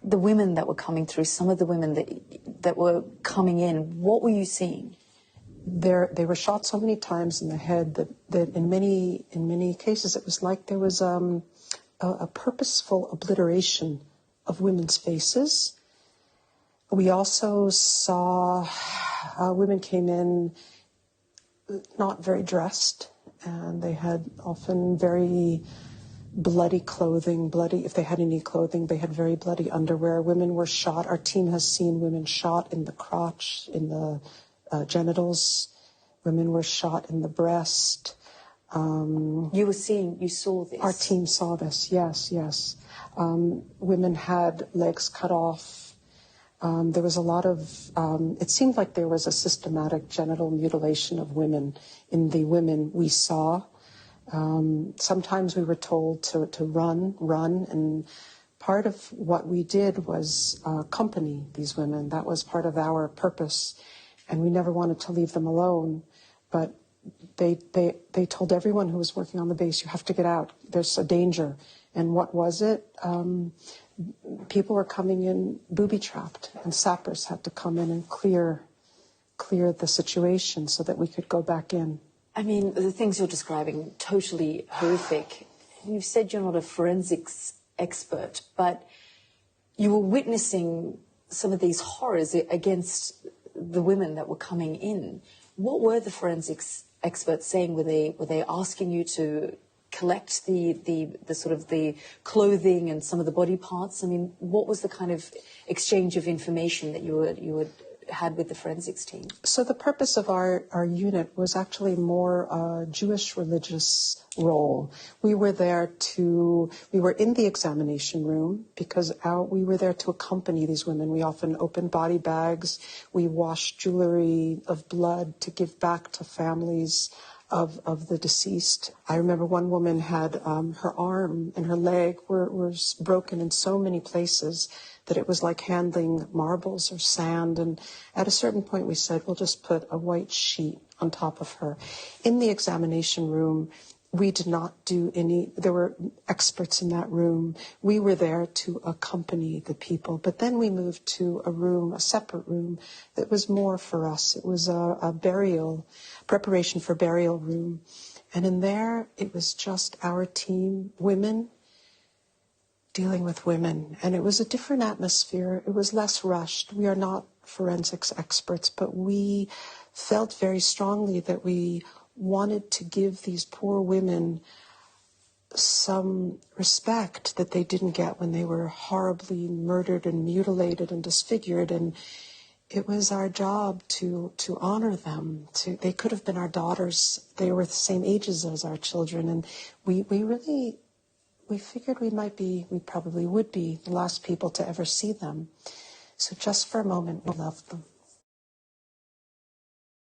the women that were coming through, some of the women that were coming in, what were you seeing? They were shot so many times in the head that in many cases it was like there was a purposeful obliteration of women's faces. We also saw women came in not very dressed, and they had often very bloody clothing, if they had any clothing, they had very bloody underwear. Women were shot. Our team has seen women shot in the crotch, in the genitals. Women were shot in the breast. You saw this? Our team saw this, yes. Women had legs cut off. There was a lot of, it seemed like there was a systematic genital mutilation of women in the women we saw. Sometimes we were told to run, and part of what we did was accompany these women. That was part of our purpose, and we never wanted to leave them alone. But they told everyone who was working on the base, you have to get out. There's a danger. And what was it? People were coming in booby-trapped, and sappers had to come in and clear the situation so that we could go back in. I mean, the things you're describing, totally horrific. You've said you're not a forensics expert, but you were witnessing some of these horrors against the women that were coming in. What were the forensics experts saying? Were they asking you to collect the sort of the clothing and some of the body parts? I mean, what was the kind of exchange of information that you had with the forensics team? So the purpose of our unit was actually more a Jewish religious role. We were in the examination room because we were there to accompany these women. We often opened body bags. We washed jewelry of blood to give back to families of the deceased. I remember one woman had her arm and her leg were broken in so many places that it was like handling marbles or sand. And at a certain point we said, we'll just put a white sheet on top of her. In the examination room, we did not do there were experts in that room. We were there to accompany the people. But then we moved to a separate room that was more for us. It was a preparation for burial room. And in there, it was just our team, women, dealing with women. And it was a different atmosphere. It was less rushed. We are not forensics experts, but we felt very strongly that we wanted to give these poor women some respect that they didn't get when they were horribly murdered and mutilated and disfigured. And it was our job to honor them. They could have been our daughters. They were the same ages as our children. And we figured we probably would be the last people to ever see them. So just for a moment, we loved them.